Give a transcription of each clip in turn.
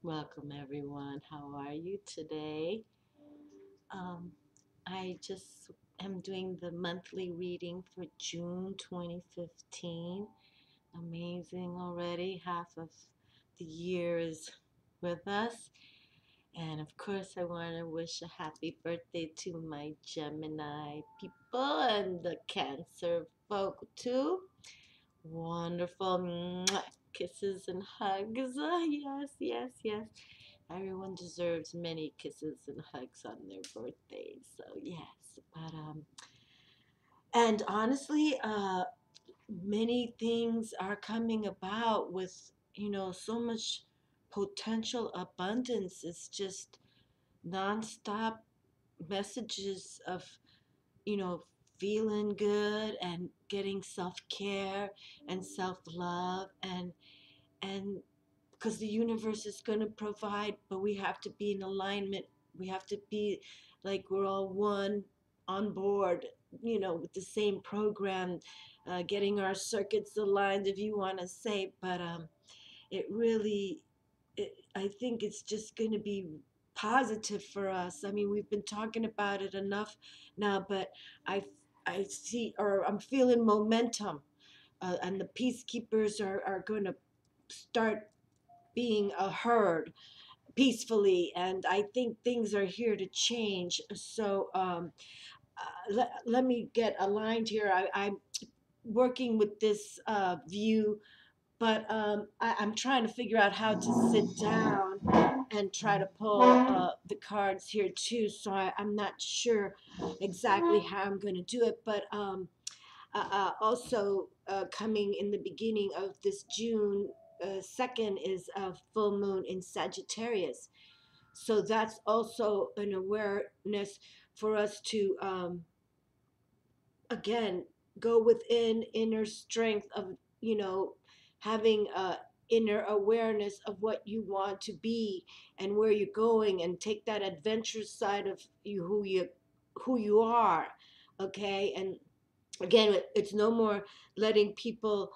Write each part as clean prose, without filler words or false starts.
Welcome everyone. How are you today? Um, I just am doing the monthly reading for June 2015. Amazing already. Half of the year is with us. And of course, I want to wish a happy birthday to my Gemini people and the Cancer folk too. Wonderful. Mwah. Kisses and hugs. Yes, yes, yes. Everyone deserves many kisses and hugs on their birthdays. So yes, and honestly, many things are coming about with so much potential abundance. It's just nonstop messages of you know feeling good and getting self-care and self-love and because the universe is going to provide, but we have to be in alignment. We have to be like we're all one on board, with the same program, getting our circuits aligned, if you want to say. But it really, I think it's just going to be positive for us. I mean, we've been talking about it enough now, but I, I see, or I'm feeling momentum, and the peacekeepers are going to start being heard peacefully, and I think things are here to change. So let me get aligned here. I'm working with this view, but I'm trying to figure out how to sit down and try to pull the cards here too. So I'm not sure exactly how I'm going to do it, but also coming in the beginning of this June 2nd is a full moon in Sagittarius. So that's also an awareness for us to, again, go within inner strength of, having inner awareness of what you want to be and where you're going, and take that adventurous side of you, who you are, okay? And again, it's no more letting people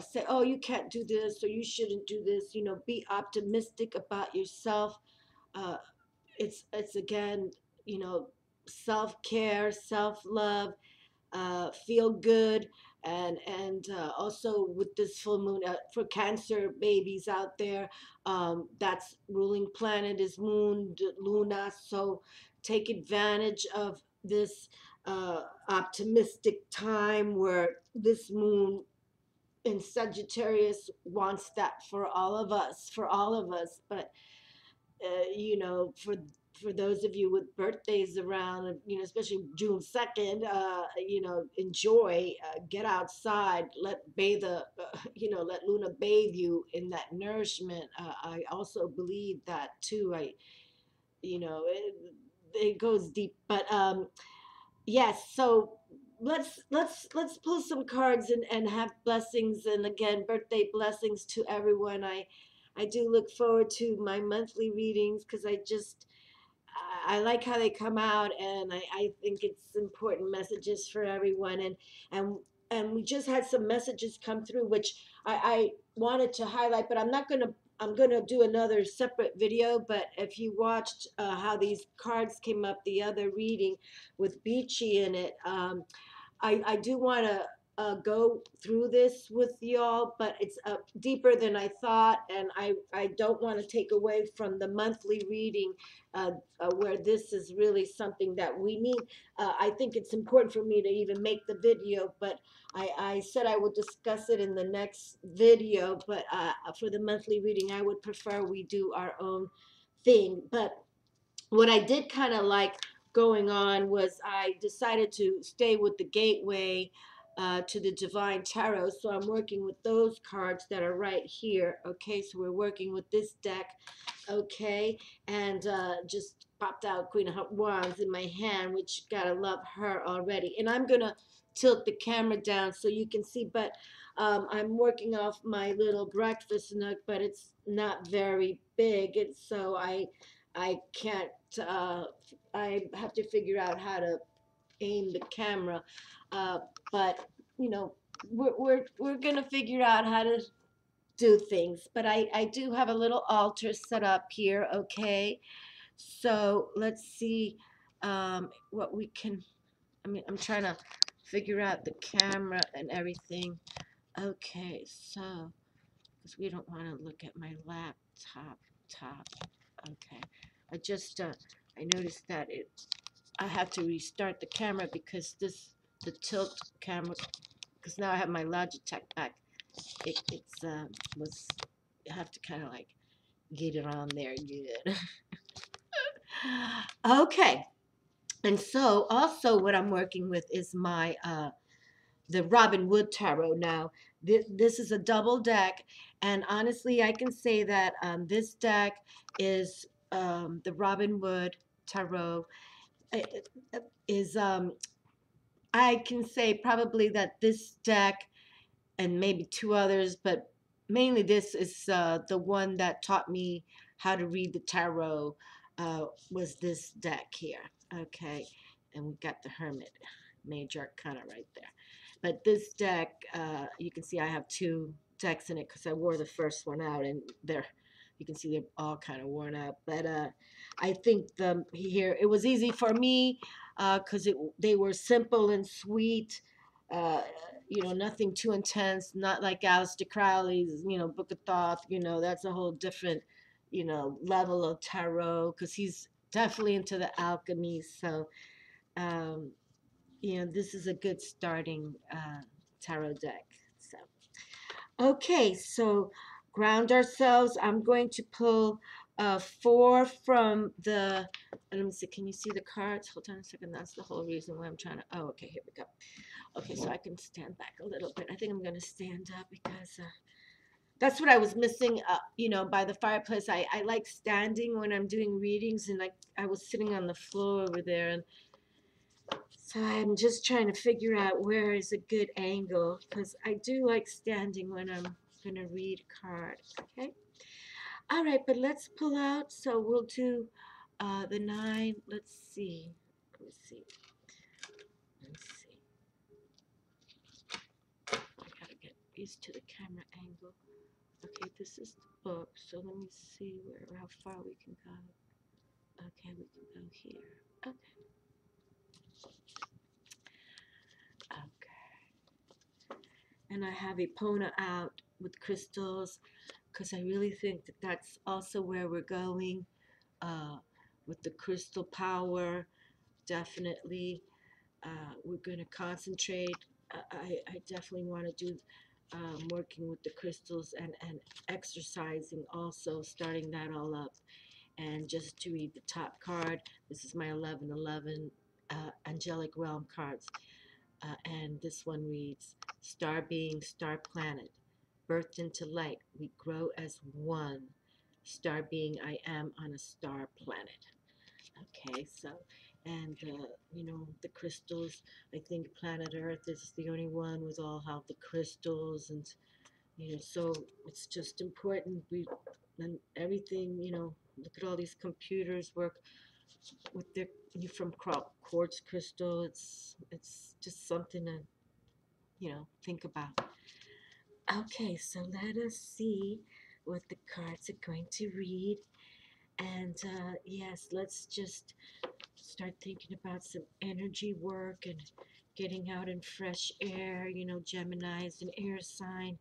say, oh, you can't do this or you shouldn't do this. Be optimistic about yourself. uh, it's again, you know self-care, self-love, feel good. And also with this full moon, for Cancer babies out there, that's ruling planet is moon, Luna. So take advantage of this optimistic time where this moon in Sagittarius wants that for all of us. But for those of you with birthdays around, especially June 2nd, enjoy, get outside, let Luna bathe you in that nourishment. I also believe that too. It goes deep, but yes. So let's pull some cards and have blessings, and again, birthday blessings to everyone. I do look forward to my monthly readings because I like how they come out, and I think it's important messages for everyone. And and we just had some messages come through which I wanted to highlight, but I'm gonna do another separate video. But if you watched how these cards came up, the other reading with Beachy in it, I do want to go through this with y'all, but it's deeper than I thought, and I don't want to take away from the monthly reading, where this is really something that we need. I think it's important for me to even make the video, but I said I would discuss it in the next video. But for the monthly reading, I would prefer we do our own thing. But what I did kind of like going on was I decided to stay with the gateway to the Divine Tarot. So I'm working with those cards that are right here. Okay, so we're working with this deck. Okay, and just popped out Queen of Wands in my hand, which gotta love her already. And I'm gonna tilt the camera down so you can see, but I'm working off my little breakfast nook, but it's not very big, and so I can't. Uh, I have to figure out how to aim the camera, uh, but you know, we're gonna figure out how to do things. But I do have a little altar set up here, okay? So let's see what we can, I mean, I'm trying to figure out the camera and everything. Okay, so, because we don't want to look at my laptop top. Okay, I just, I noticed that I have to restart the camera because the tilt camera, because now I have my Logitech back. It's, was, you have to kind of like get it on there good. Okay, and so also what I'm working with is my, the Robin Wood Tarot. Now, this is a double deck, and honestly, I can say that this deck is the Robin Wood Tarot. Is I can say probably that this deck and maybe two others, but mainly this is the one that taught me how to read the tarot. Was this deck here? Okay, and we got the Hermit, Major Arcana right there. But this deck, you can see I have two decks in it because I wore the first one out, and they're, you can see they're all kind of worn out. But I think here it was easy for me because they were simple and sweet. Uh, nothing too intense, not like Aleister Crowley's, Book of Thoth, that's a whole different, level of tarot because he's definitely into the alchemy. So, um, this is a good starting tarot deck. So, okay, so ground ourselves. I'm going to pull four from the, let me see, can you see the cards? Hold on a second. That's the whole reason why I'm trying to, oh, okay, here we go. Okay, so I can stand back a little bit. I think I'm going to stand up because that's what I was missing, by the fireplace. I like standing when I'm doing readings, and I was sitting on the floor over there, and so I'm just trying to figure out where is a good angle because I do like standing when I'm going to read a card, okay? All right, but let's pull out. So we'll do the nine. Let's see. Let me see. Let's see. I gotta get used to the camera angle. Okay, this is the book, so let me see how far we can go. Okay, we can go here. Okay. Okay. And I have Epona out with crystals because I really think that that's also where we're going uh, with the crystal power. Definitely, we're going to concentrate. I definitely want to do working with the crystals and exercising also, starting that all up. And just to read the top card, this is my 1111 Angelic Realm cards. And this one reads, Star being, star planet, birthed into light, we grow as one. Star being, I am on a star planet. Okay, so, and, the crystals, I think planet Earth is the only one with all how the crystals, and, so it's just important. And everything, look at all these computers work with their, from quartz crystal. It's just something to, think about. Okay, so let us see what the cards are going to read. And yes, let's just start thinking about some energy work and getting out in fresh air. Gemini is an air sign.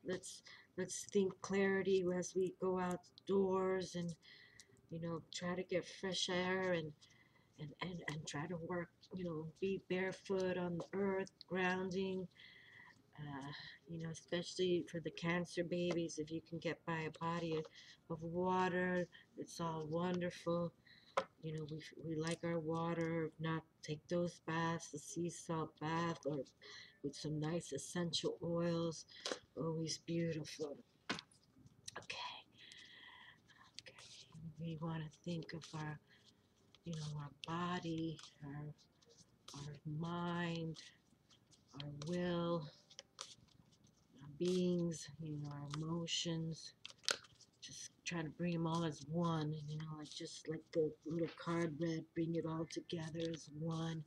Let's let's think clarity as we go outdoors and try to get fresh air and try to work, be barefoot on the earth, grounding. Especially for the cancer babies, if you can get by a body of water, it's all wonderful. We like our water. If not, take those baths, the sea salt bath, or with some nice essential oils. Always beautiful. Okay. Okay. We want to think of our body, our mind, our will, our beings, our emotions. Just try to bring them all as one, like just like the little card read, bring it all together as one.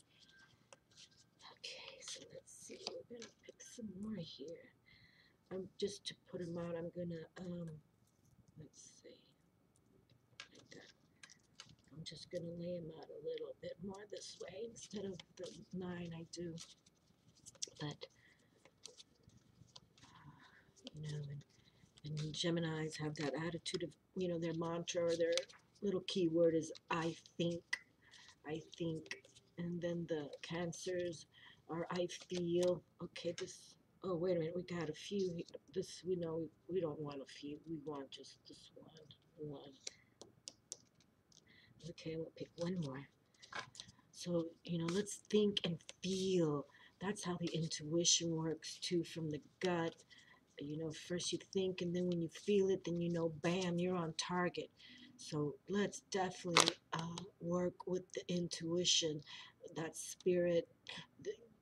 Okay, so let's see, we're gonna pick some more here. I'm just to put them out, I'm gonna let's see, like that. I'm just gonna lay them out a little bit more this way instead of the 9 I do. But and Geminis have that attitude of, their mantra or their little keyword is I think, and then the Cancers are I feel. Okay, this. Oh, wait a minute, we got a few. This we know we don't want a few. We want just this one. Okay, we'll pick one more. So, let's think and feel. That's how the intuition works too, from the gut. First you think, and then when you feel it, then bam, you're on target. So let's definitely work with the intuition, that spirit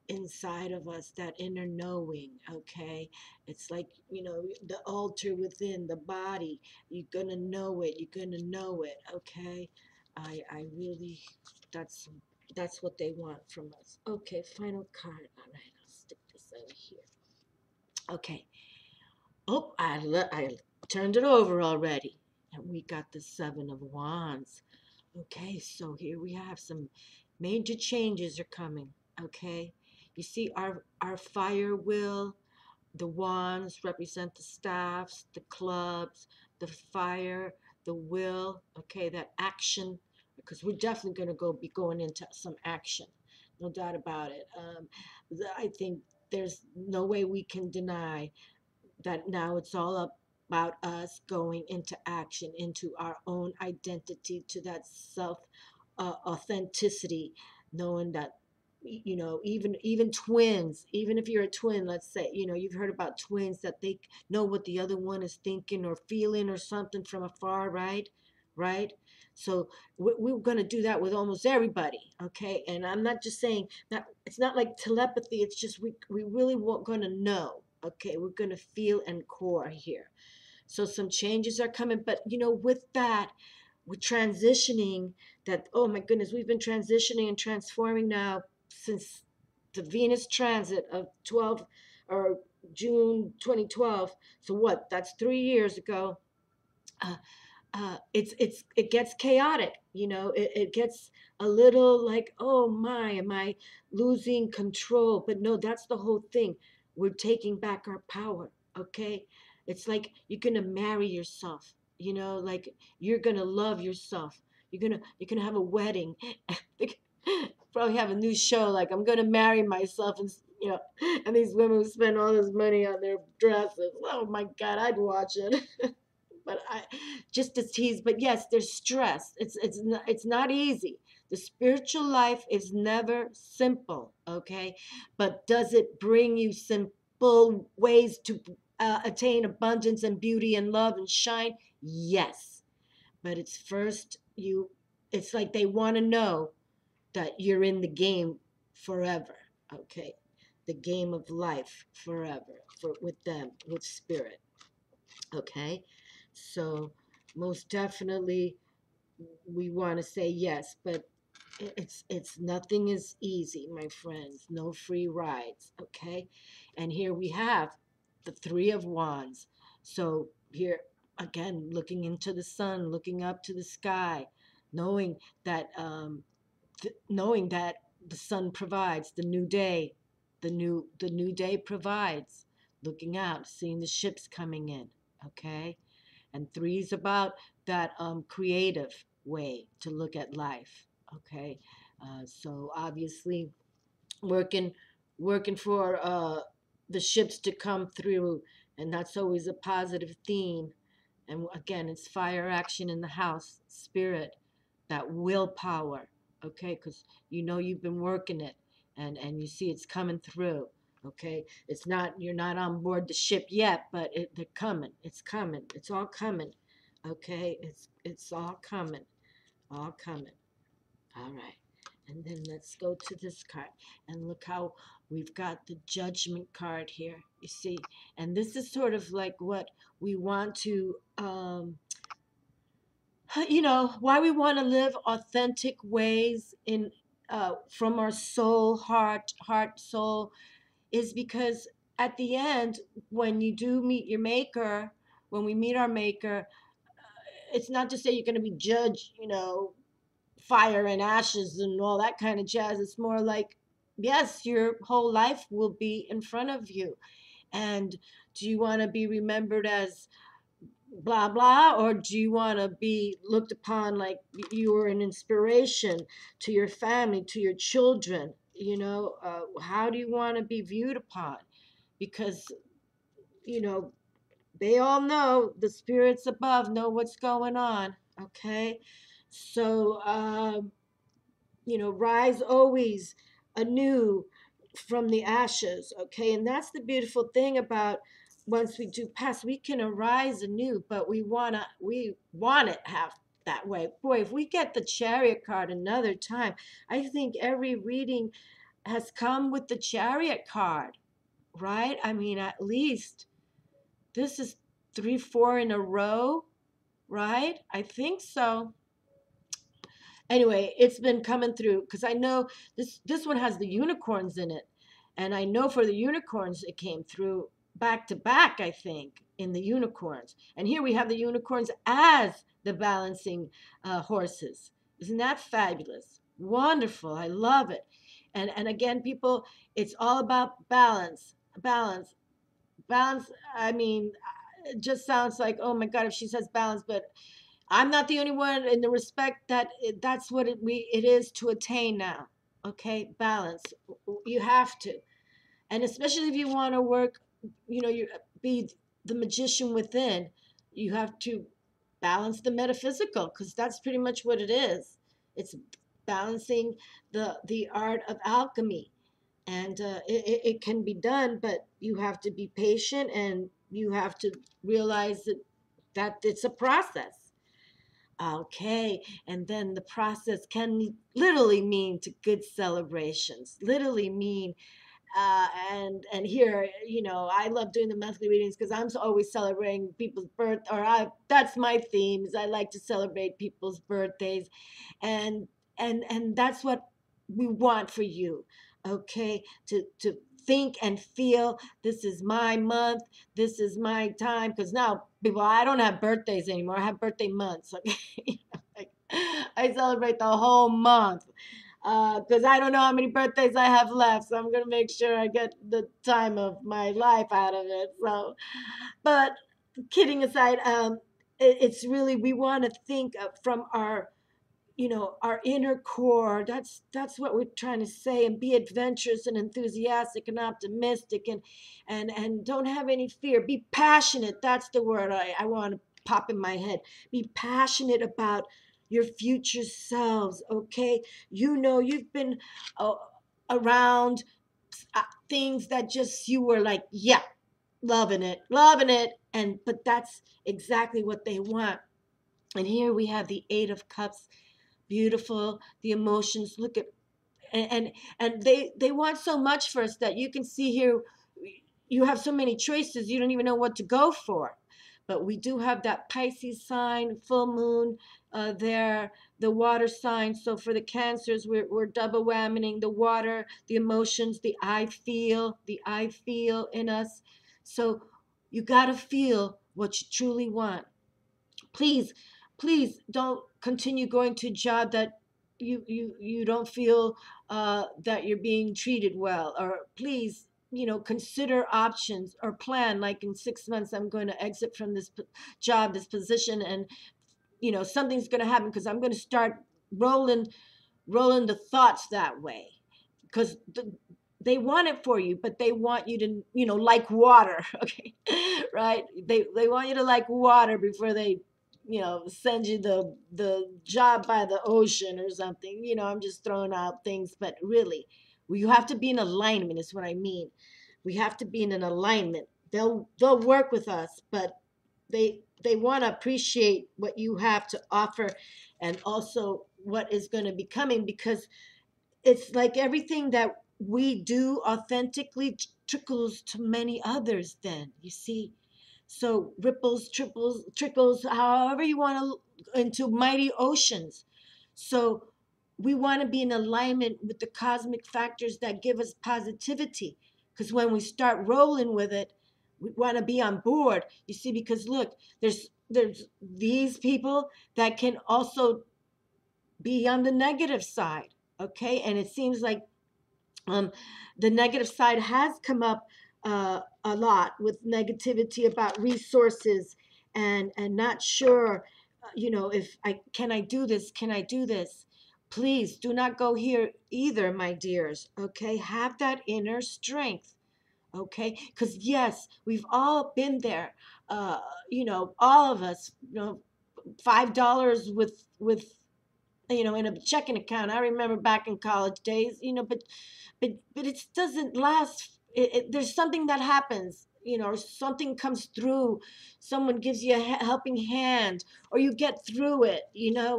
inside of us, that inner knowing. Okay, it's like, the altar within the body. You're gonna know it. You're gonna know it. Okay, I really, that's what they want from us. Okay, final card. All right, I'll stick this over here. Okay. Oh, I turned it over already. And we got the 7 of Wands. Okay, so here we have some major changes are coming. Okay. You see our fire wheel, the wands represent the staffs, the clubs, the fire, the will. Okay, that action, because we're definitely going to be going into some action. No doubt about it. I think there's no way we can deny that now it's all about us going into action, into our own identity, to that self authenticity, knowing that, even twins, even if you're a twin, let's say, you've heard about twins that they know what the other one is thinking or feeling or something from afar, right. So we're going to do that with almost everybody. Okay, and I'm not just saying that, it's not like telepathy, it's just we really going to know. Okay, we're going to feel and core here. So some changes are coming, but with that, we're transitioning. That, oh my goodness, we've been transitioning and transforming now since the Venus transit of 12 or June 2012. So what? That's 3 years ago. Uh, it gets chaotic. It gets a little like, oh my, am I losing control? But no, that's the whole thing. We're taking back our power. Okay, it's like you're gonna marry yourself. Like you're gonna love yourself. You're gonna have a wedding. Probably have a new show like, I'm gonna marry myself, and and these women who spend all this money on their dresses. Oh my God, I'd watch it. But I just to tease. But yes, there's stress. It's not easy. The spiritual life is never simple. Okay, but does it bring you simple ways to attain abundance and beauty and love and shine? Yes, but it's first you. It's like they want to know that you're in the game forever. Okay, the game of life forever with them, with spirit. Okay, so most definitely we want to say yes, but it's nothing is easy, my friends. No free rides. Okay, and here we have the 3 of Wands. So here again, looking into the sun, looking up to the sky, knowing that knowing that the sun provides the new day, the new day provides. Looking out, seeing the ships coming in. Okay, and 3 is about that creative way to look at life. Okay, so obviously working working for the ships to come through, and that's always a positive theme. And again, it's fire action in the house, spirit, that willpower. Okay, because you've been working it, and you see it's coming through. Okay, it's not, you're not on board the ship yet, but they're coming. It's coming. It's all coming. Okay, it's all coming. All coming. All right. And then let's go to this card and look how we've got the Judgment card here. You see, and this is sort of like what we want to, why we want to live authentic ways from our soul, heart, soul, is because at the end, when you do meet your maker, when we meet our maker, it's not to say you're going to be judged, fire and ashes and all that kind of jazz. It's more like, yes, your whole life will be in front of you. And do you want to be remembered as blah blah, or do you want to be looked upon like you were an inspiration to your family, to your children? How do you want to be viewed upon? Because you know they all know, the spirits above know what's going on. Okay, so rise always anew from the ashes. Okay, and that's the beautiful thing about, once we do pass, we can arise anew, but we want it have that way. Boy, if we get the Chariot card another time, I think every reading has come with the Chariot card, right? I mean, at least this is 3 4 in a row, right? I think so. Anyway, it's been coming through because I know this one has the unicorns in it, and I know for the unicorns it came through back to back, I think, in the unicorns. And here we have the unicorns as the balancing horses. Isn't that fabulous? Wonderful. I love it. And again, people, it's all about balance. Balance. I mean, it just sounds like, oh my God, if she says balance, but I'm not the only one in the respect that that's what it is to attain now. Okay, balance. You have to, and especially if you want to work, you be the magician within. You have to balance the metaphysical, because that's pretty much what it is. It's balancing the art of alchemy, and it can be done, but you have to be patient, and you have to realize that it's a process. Okay, and then the process can literally mean to good celebrations, literally mean, and here, I love doing the monthly readings because I'm always celebrating people's birth, or that's my themes. I like to celebrate people's birthdays, and and that's what we want for you. Okay, to think and feel, this is my month, this is my time, because now people, I don't have birthdays anymore, I have birthday months. Okay, like, I celebrate the whole month because I don't know how many birthdays I have left, so I'm gonna make sure I get the time of my life out of it. So, but kidding aside, it's really, we want to think from our inner core. That's what we're trying to say, and be adventurous and enthusiastic and optimistic, and don't have any fear. Be passionate. That's the word I want to pop in my head. Be passionate about your future selves. Okay, you've been uh, around things that just, you were like, yeah, loving it, and but that's exactly what they want. And here we have the Eight of Cups. Beautiful, the emotions. Look at, and they want so much for us, that you can see here, you have so many choices, you don't even know what to go for. But we do have that Pisces sign, full moon there, the water sign. So for the Cancers, we're double whamming the water, the emotions, the I feel in us. So you got to feel what you truly want. Please please don't continue going to a job that you don't feel that you're being treated well. Or please, consider options, or plan, like in 6 months I'm going to exit from this job, this position, and something's going to happen, because I'm going to start rolling the thoughts that way, because they want it for you, but they want you to, like water. Okay, right? They want you to like water before they, send you the job by the ocean or something. I'm just throwing out things, but really, you have to be in alignment. Is what I mean. We have to be in an alignment. They'll work with us, but they want to appreciate what you have to offer, and also what is going to be coming, because it's like everything that we do authentically trickles to many others, then you see. So ripples, triples, trickles, however you want to, into mighty oceans. So we want to be in alignment with the cosmic factors that give us positivity. Because when we start rolling with it, we want to be on board. You see, because look, there's these people that can also be on the negative side. Okay, and it seems like um, the negative side has come up a lot with negativity about resources and not sure, if I do this, can I do this? Please do not go here either, my dears. Okay, have that inner strength. Okay, because yes, we've all been there. Uh, all of us. $5 with in a checking account. I remember back in college days, but it doesn't last. There's something that happens, or something comes through. Someone gives you a helping hand, or you get through it.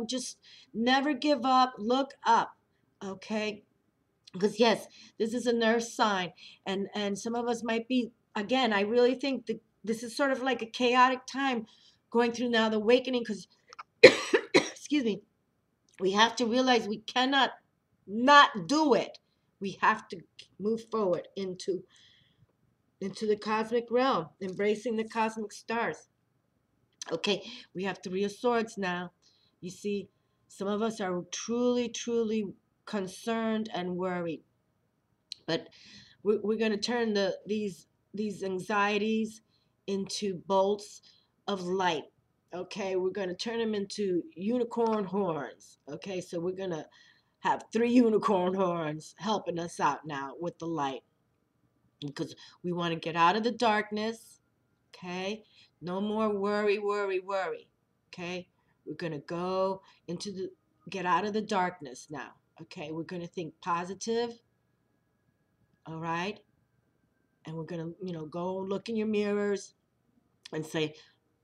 Just never give up. Look up, okay? Because yes, this is a nurse sign, and some of us might be. Again, I really think that this is sort of like a chaotic time going through now the awakening. Because excuse me, we have to realize we cannot not do it. We have to move forward into the cosmic realm, embracing the cosmic stars. Okay, we have Three of Swords now. You see, some of us are truly, truly concerned and worried, but we're going to turn these anxieties into bolts of light. Okay, we're going to turn them into unicorn horns. Okay, so we're going to have three unicorn horns helping us out now with the light, because we want to get out of the darkness. Okay, no more worry, worry, worry. Okay, we're going to go into the get out of the darkness now. Okay, we're going to think positive. All right, and we're going to go look in your mirrors and say,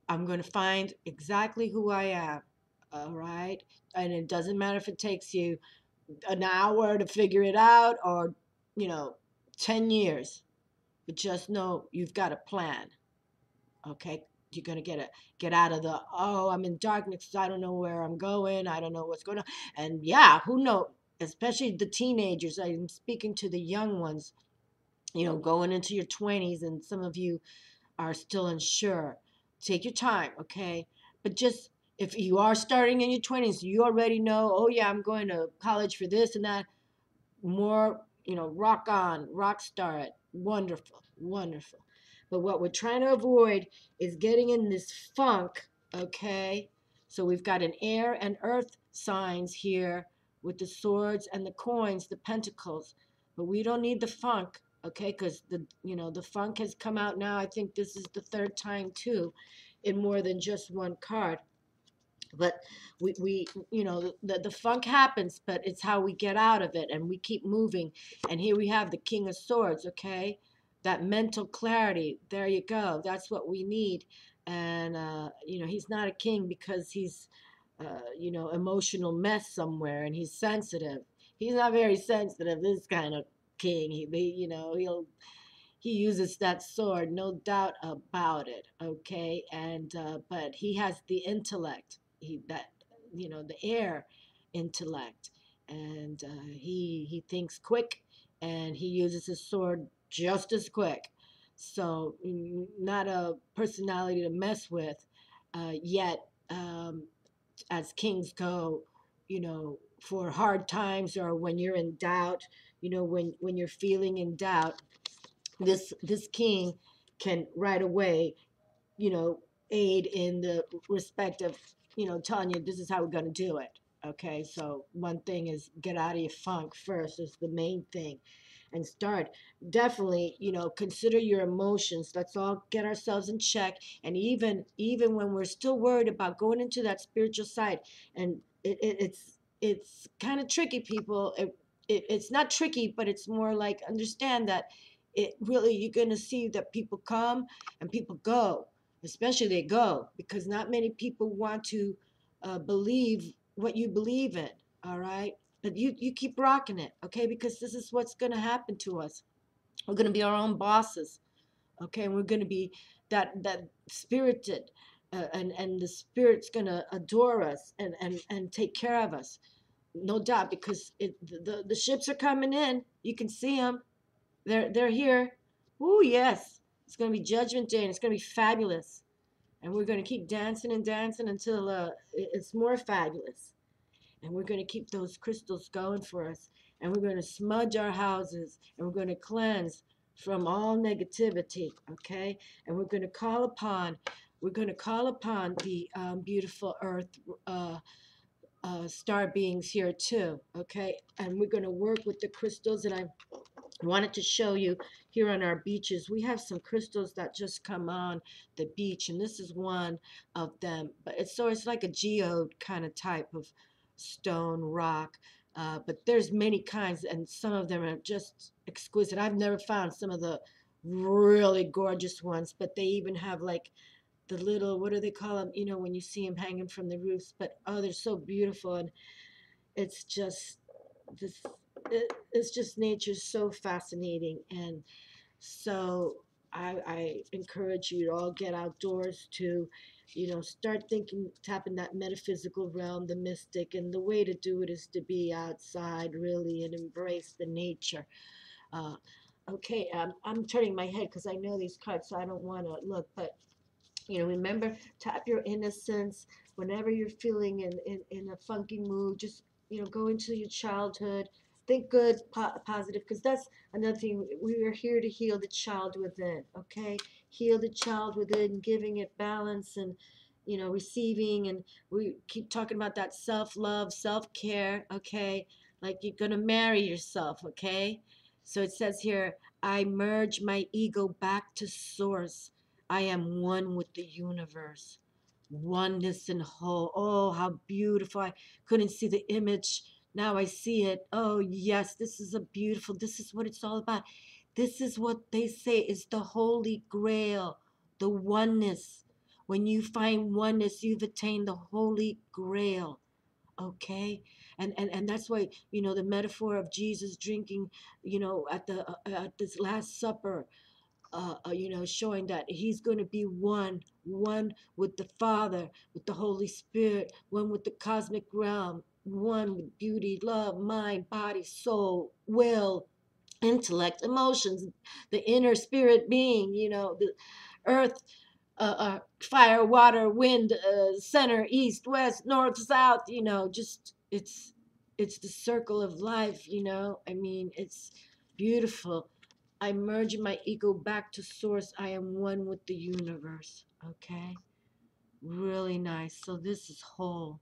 I'm going to find exactly who I am. All right, and it doesn't matter if it takes you an hour to figure it out, or 10 years, but just know you've got a plan. Okay, you're going to get out of the, oh, I'm in darkness, I don't know where I'm going, I don't know what's going on. And yeah, who knows, especially the teenagers. I'm speaking to the young ones, going into your 20s, and some of you are still unsure. Take your time, okay? But just, if you are starting in your 20s, you already know, oh yeah, I'm going to college for this and that. More, rock on, rock star it. Wonderful, wonderful. But what we're trying to avoid is getting in this funk, okay? So we've got an air and earth signs here with the swords and the coins, the pentacles. But we don't need the funk, okay? Because the funk has come out now. I think this is the third time too, in more than just one card. But we the funk happens, but it's how we get out of it, and we keep moving. And here we have the King of Swords. Okay, that mental clarity, there you go, that's what we need. And he's not a king because he's emotional mess somewhere, and he's sensitive. He's not very sensitive, this kind of king. He uses that sword, no doubt about it. Okay, and but he has the intellect, the air intellect, and he thinks quick, and he uses his sword just as quick. So not a personality to mess with, yet as kings go, for hard times, or when you're in doubt, when you're feeling in doubt, this king can right away, you know, aid in the respect of, telling you this is how we're going to do it. Okay, so one thing is get out of your funk first, is the main thing, and start. Definitely, consider your emotions. Let's all get ourselves in check. And even when we're still worried about going into that spiritual side, and it's kind of tricky, people. It's not tricky, but it's more like, understand that it really, you're going to see that people come and people go, especially they go, because not many people want to believe what you believe in. All right, but you keep rocking it, okay? Because this is what's going to happen to us. We're going to be our own bosses, okay? And we're going to be that spirited, and the spirit's going to adore us and take care of us, no doubt, because the ships are coming in. You can see them. They're here. Oh, yes. It's going to be Judgment Day, and it's going to be fabulous. And we're going to keep dancing and dancing until it's more fabulous. And we're going to keep those crystals going for us. And we're going to smudge our houses. And we're going to cleanse from all negativity, okay? And we're going to call upon the beautiful earth star beings here too, okay? And we're going to work with the crystals. And I wanted to show you here on our beaches, we have some crystals that just come on the beach, and this is one of them. But it's like a geode kind of type of stone rock, but there's many kinds, and some of them are just exquisite. I've never found some of the really gorgeous ones, but they even have like the little, what do they call them, you know, when you see them hanging from the roofs. But oh, they're so beautiful. And it's just this it's just nature's so fascinating. And so I encourage you to all get outdoors to, you know, start thinking, tapping that metaphysical realm, the mystic. And the way to do it is to be outside really and embrace the nature. uh, okay, I'm turning my head because I know these cards, so I don't want to look. But you know, remember, tap your innocence whenever you're feeling in a funky mood. Just, you know, go into your childhood, think good, positive, because that's another thing. We are here to heal the child within, okay? Heal the child within, giving it balance and, you know, receiving. And we keep talking about that self-love, self-care, okay? Like you're going to marry yourself, okay? So it says here, I merge my ego back to source. I am one with the universe. Oneness and whole. Oh, how beautiful. I couldn't see the image. Now I see it. Oh, yes, this is a beautiful, this is what it's all about. This is what they say is the holy grail, the oneness. When you find oneness, you've attained the holy grail. Okay. And that's why, you know, the metaphor of Jesus drinking, you know, at this last supper, you know, showing that he's going to be one with the Father, with the Holy Spirit, one with the cosmic realm, one with beauty, love, mind, body, soul, will, intellect, emotions, the inner spirit being, you know, the earth, fire, water, wind, center, east, west, north, south, you know, just it's the circle of life, you know. I mean, it's beautiful. I merge my ego back to source. I am one with the universe. Okay? Really nice. So this is whole.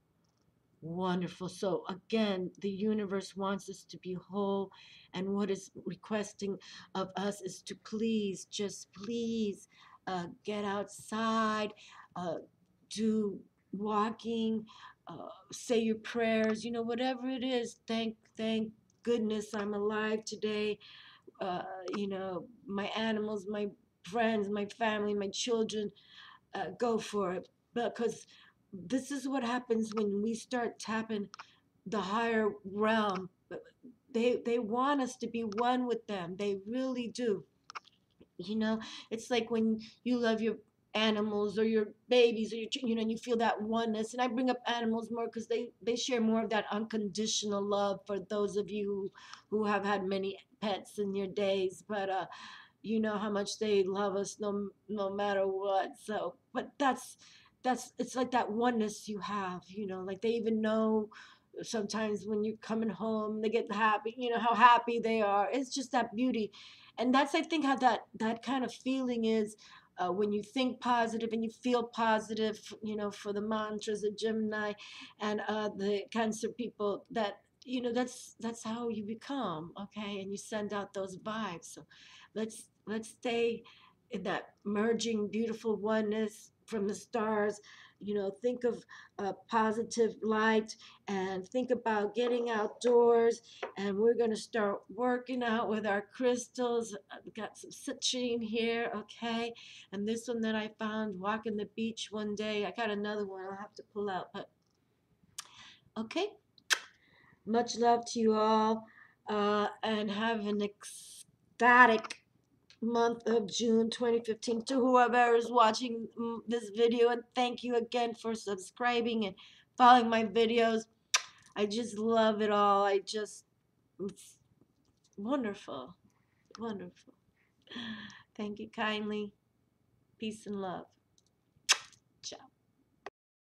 Wonderful. So again, the universe wants us to be whole, and what is requesting of us is to please, just please, get outside, uh, do walking, say your prayers, you know, whatever it is. Thank goodness I'm alive today. Uh, you know, my animals, my friends, my family, my children, go for it, because this is what happens when we start tapping the higher realm. They want us to be one with them. They really do. You know, it's like when you love your animals or your babies or your, you know, and you feel that oneness. And I bring up animals more because they share more of that unconditional love for those of you who have had many pets in your days. But you know how much they love us no matter what. So but that's it's like that oneness you have, you know, like they even know sometimes when you're coming home they get happy, you know, how happy they are. It's just that beauty. And that's, I think, how that kind of feeling is, when you think positive and you feel positive, you know, for the mantras of Gemini and the Cancer people, that, you know, that's how you become, okay? And you send out those vibes. So let's stay in that merging beautiful oneness from the stars. You know, think of positive light and think about getting outdoors. And we're going to start working out with our crystals. I've got some citrine here, okay? And this one that I found walking the beach one day. I got another one I'll have to pull out, but okay. Much love to you all, and have an ecstatic month of June 2015 to whoever is watching this video. And thank you again for subscribing and following my videos. I just love it all. It's wonderful. Wonderful. Thank you kindly. Peace and love.